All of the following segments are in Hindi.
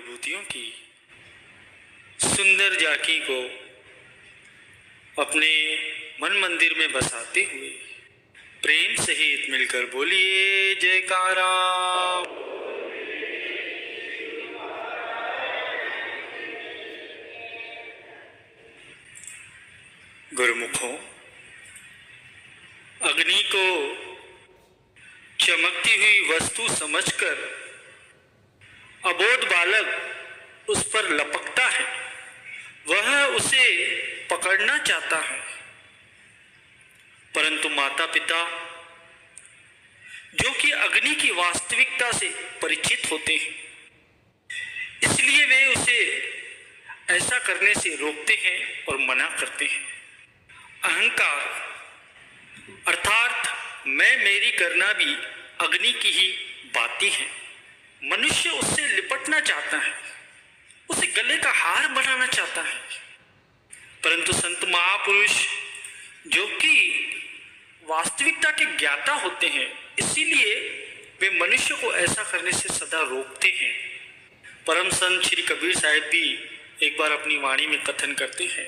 विभूतियों की सुंदर झांकी को अपने मन मंदिर में बसाते हुए प्रेम सहित मिलकर बोलिए जयकारा। गुरुमुखों, अग्नि को चमकती हुई वस्तु समझकर अबोध बालक उस पर लपकता है, वह उसे पकड़ना चाहता है, परंतु माता पिता जो कि अग्नि की वास्तविकता से परिचित होते हैं, इसलिए वे उसे ऐसा करने से रोकते हैं और मना करते हैं। अहंकार अर्थात मैं मेरी करना भी अग्नि की ही बाती है। मनुष्य उससे लिपटना चाहता है, उसे गले का हार बनाना चाहता है, परंतु संत महापुरुष जो कि वास्तविकता के ज्ञाता होते हैं, इसीलिए वे मनुष्य को ऐसा करने से सदा रोकते हैं। परम संत श्री कबीर साहिब भी एक बार अपनी वाणी में कथन करते हैं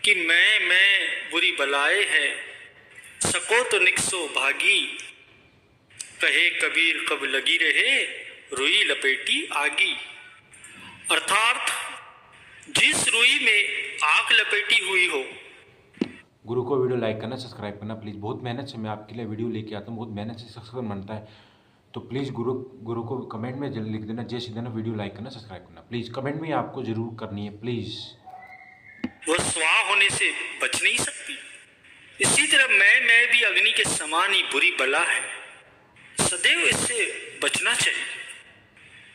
कि मैं बुरी बलाए है, सको तो निकसो भागी, कहे कबीर कब लगी रहे, रुई लपेटी आगी। अर्थात जिस रुई में आग लपेटी हुई हो। गुरु को वीडियो लाइक करना, सब्सक्राइब करना प्लीज़। बहुत मेहनत से मैं आपके लिए वीडियो लेके आता हूँ, बहुत मेहनत से सब्सक्राइब बनता है, तो प्लीज़ गुरु को कमेंट में लिख देना, जय श्री देना, वीडियो लाइक करना, सब्सक्राइब करना प्लीज़। कमेंट में आपको जरूर करनी है प्लीज़। वह स्वाह होने से बच नहीं सकती। इसी तरह मैं भी अग्नि के समान ही बुरी बला है, सदैव इससे बचना चाहिए,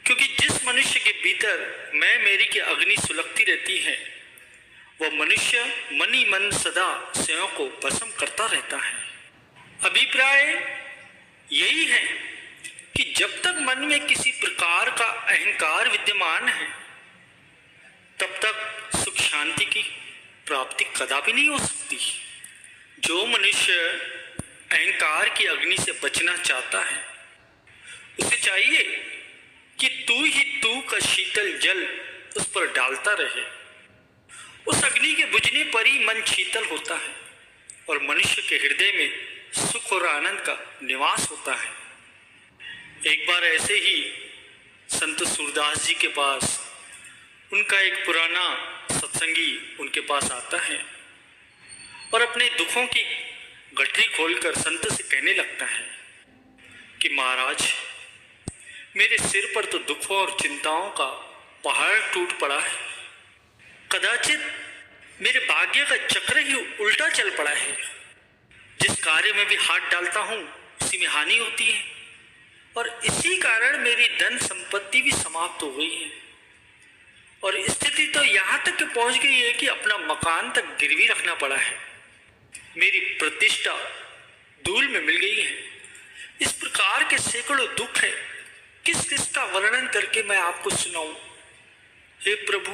क्योंकि जिस मनुष्य के भीतर मैं मेरी की अग्नि सुलगती रहती है, वह मनुष्य मन ही मन सदा स्वयं को भस्म करता रहता है। अभिप्राय यही है कि जब तक मन में किसी प्रकार का अहंकार विद्यमान है, तब तक सुख शांति की प्राप्ति कदापि नहीं हो सकती। जो मनुष्य अहंकार की अग्नि से बचना चाहता है, उसे चाहिए कि तू का शीतल जल उस पर डालता रहे। उस अग्नि के बुझने पर ही मन शीतल होता है और मनुष्य के हृदय में सुख और आनंद का निवास होता है। एक बार ऐसे ही संत सूरदास जी के पास उनका एक पुराना सत्संगी उनके पास आता है और अपने दुखों की गठरी खोलकर संत से कहने लगता है कि महाराज, मेरे सिर पर तो दुखों और चिंताओं का पहाड़ टूट पड़ा है। कदाचित मेरे भाग्य का चक्र ही उल्टा चल पड़ा है। जिस कार्य में भी हाथ डालता हूं, उसी में हानि होती है और इसी कारण मेरी धन संपत्ति भी समाप्त हो गई है और स्थिति तो यहां तक कि पहुंच गई है कि अपना मकान तक गिरवी रखना पड़ा है। मेरी प्रतिष्ठा धूल में मिल गई है। इस प्रकार के सैकड़ों दुख है, किस किस का वर्णन करके मैं आपको सुनाऊं। हे प्रभु,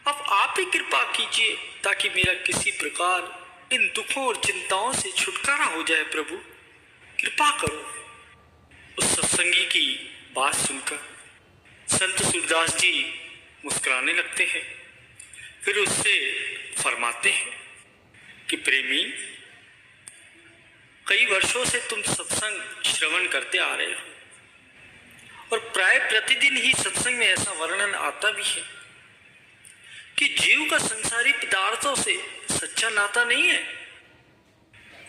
अब आप ही कृपा कीजिए ताकि मेरा किसी प्रकार इन दुखों और चिंताओं से छुटकारा हो जाए। प्रभु कृपा करो। उस सत्संगी की बात सुनकर संत सूरदास जी मुस्कुराने लगते हैं। फिर उससे फरमाते हैं कि प्रेमी, कई वर्षों से तुम सत्संग श्रवण करते आ रहे हो और प्राय प्रतिदिन ही सत्संग में ऐसा वर्णन आता भी है कि जीव का संसारी पदार्थों से सच्चा नाता नहीं है।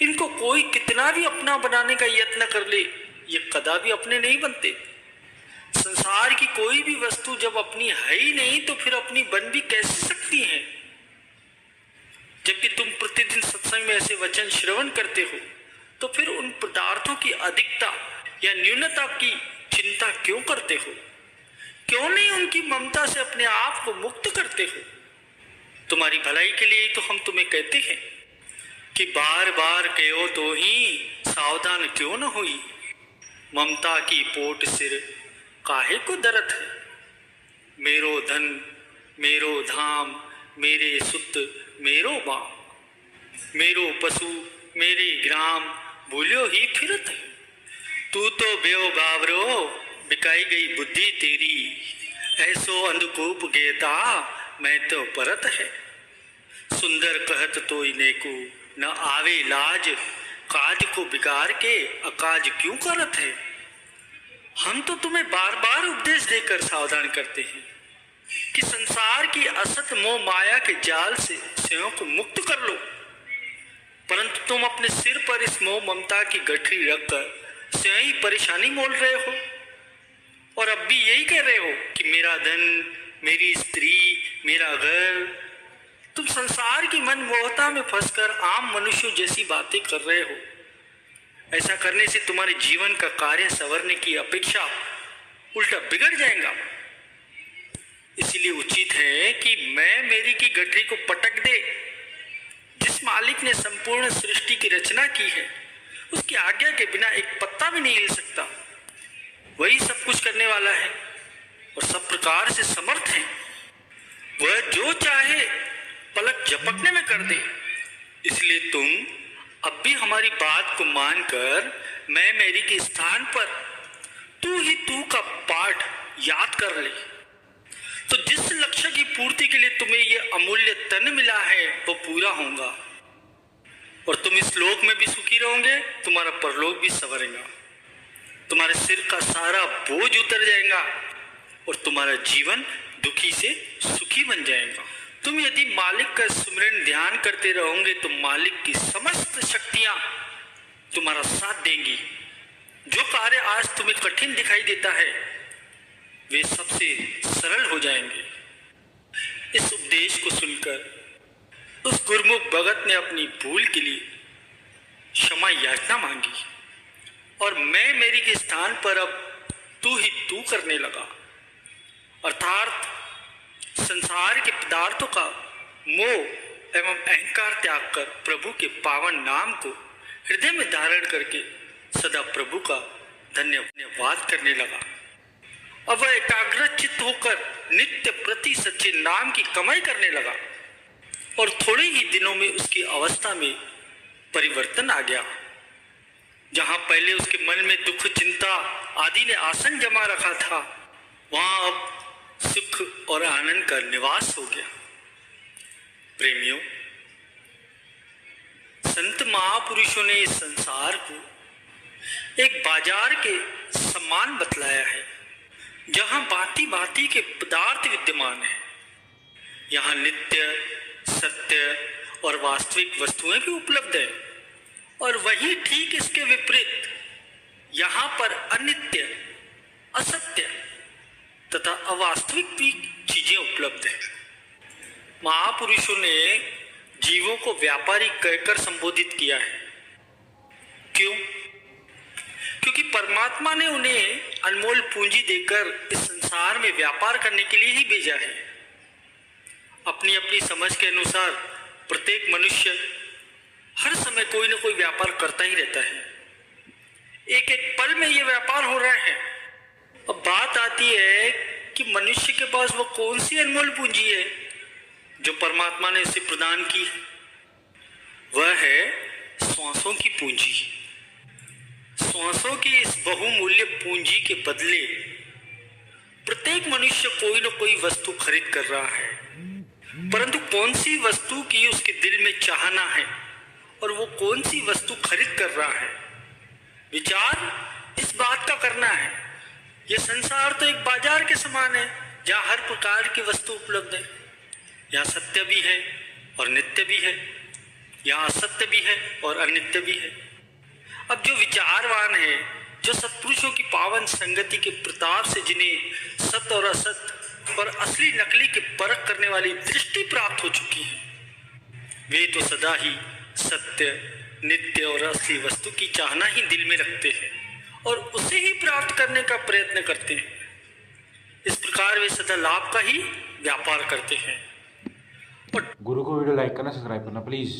इनको कोई कितना भी अपना बनाने का यत्न कर ले, ये कदापि अपने नहीं बनते। संसार की कोई भी वस्तु जब अपनी है ही नहीं, तो फिर अपनी बन भी कैसे सकती है। जबकि तुम प्रतिदिन सत्संग में ऐसे वचन श्रवण करते हो, तो फिर उन पदार्थों की अधिकता या न्यूनता की चिंता क्यों करते हो? क्यों नहीं उनकी ममता से अपने आप को मुक्त करते हो? तुम्हारी भलाई के लिए तो हम तुम्हें कहते हैं कि बार बार कहो तो ही सावधान क्यों न हुई, ममता की पोट सिर काहे को दरत है। मेरो धन मेरो धाम, मेरे सुत मेरो बाम, मेरो पशु मेरे ग्राम, भूल्यो ही फिरत है। तू तो बेओ बावरो, बिकाई गई बुद्धि तेरी, ऐसो अंधकूप गेता मैं तो परत है, सुंदर कहत तो इन्हें को न आवे लाज, काज को बिगाड़ के अकाज क्यों करत है। हम तो तुम्हें बार बार उपदेश देकर सावधान करते हैं कि संसार की असत मोह माया के जाल से स्वयं को मुक्त कर लो, परंतु तुम अपने सिर पर इस मोह ममता की गठरी रखकर स्वयं ही परेशानी मोल रहे हो और अब भी यही कह रहे हो कि मेरा धन, मेरी स्त्री, मेरा घर। तुम संसार की मन मोहता में फंसकर आम मनुष्यों जैसी बातें कर रहे हो। ऐसा करने से तुम्हारे जीवन का कार्य संवरने की अपेक्षा उल्टा बिगड़ जाएगा। इसलिए उचित है कि मैं मेरी की गठरी को पटक दे। जिस मालिक ने संपूर्ण सृष्टि की रचना की है, उसकी आज्ञा के बिना एक पत्ता भी नहीं हिल सकता। वही सब कुछ करने वाला है और सब प्रकार से समर्थ है। वह जो चाहे पलक झपकने में कर दे। इसलिए तुम अब भी हमारी बात को मानकर मैं मेरी के स्थान पर तू ही तू का पाठ याद कर ले, तो जिस लक्ष्य की पूर्ति के लिए तुम्हें यह अमूल्य तन मिला है वो पूरा होगा और तुम इस लोक में भी सुखी रहोगे, तुम्हारा परलोक भी संवरेगा, तुम्हारे सिर का सारा बोझ उतर जाएगा और तुम्हारा जीवन दुखी से सुखी बन जाएगा। तुम यदि मालिक का सुमिरन ध्यान करते रहोगे तो मालिक की समस्त शक्तियां तुम्हारा साथ देंगी। जो कार्य आज तुम्हें कठिन दिखाई देता है वे सबसे सरल हो जाएंगे। इस उपदेश को सुनकर उस गुरमुख भगत ने अपनी भूल के लिए क्षमा याचना मांगी और मैं मेरी के स्थान पर अब तू ही तू करने लगा, अर्थात संसार के पदार्थों का मोह एवं अहंकार त्याग कर प्रभु के पावन नाम को हृदय में धारण करके सदा प्रभु का धन्यवाद करने लगा। अब वह एकाग्रचित्त होकर नित्य प्रति सच्चे नाम की कमाई करने लगा और थोड़े ही दिनों में उसकी अवस्था में परिवर्तन आ गया। जहां पहले उसके मन में दुख, चिंता आदि ने आसन जमा रखा था, वहां अब सुख और आनंद का निवास हो गया। प्रेमियों, संत महापुरुषों ने इस संसार को एक बाजार के समान बतलाया है, जहां भांति भांति के पदार्थ विद्यमान है। यहाँ नित्य, सत्य और वास्तविक वस्तुएं भी उपलब्ध है और वही ठीक इसके विपरीत यहाँ पर अनित्य, असत्य तथा अवास्तविक भी चीजें उपलब्ध है। महापुरुषों ने जीवों को व्यापारी कहकर संबोधित किया है। क्यों? क्योंकि परमात्मा ने उन्हें अनमोल पूंजी देकर इस संसार में व्यापार करने के लिए ही भेजा है। अपनी अपनी समझ के अनुसार प्रत्येक मनुष्य हर समय कोई ना कोई व्यापार करता ही रहता है। एक एक पल में ये व्यापार हो रहा है। अब बात आती है कि मनुष्य के पास वो कौन सी अनमोल पूंजी है जो परमात्मा ने उसे प्रदान की। वह है श्वासों की पूंजी। श्वासों की इस बहुमूल्य पूंजी के बदले प्रत्येक मनुष्य कोई न कोई वस्तु खरीद कर रहा है, परंतु कौन सी वस्तु की उसके दिल में चाहना है और वो कौन सी वस्तु खरीद कर रहा है, विचार इस बात का करना है। यह संसार तो एक बाजार के समान है जहाँ हर प्रकार की वस्तु उपलब्ध है। यहाँ सत्य भी है और नित्य भी है, यहाँ असत्य भी है और अनित्य भी है। अब जो विचारवान है, जो सत्पुरुषों की पावन संगति के प्रताप से जिन्हें सत्य और असत और असली नकली की परख करने वाली दृष्टि प्राप्त हो चुकी है, वे तो सदा ही सत्य, नित्य और असली वस्तु की चाहना ही दिल में रखते हैं और उसे ही प्राप्त करने का प्रयत्न करते हैं। इस प्रकार वे सदा लाभ का ही व्यापार करते हैं। गुरु को वीडियो लाइक करना, सब्सक्राइब करना प्लीज।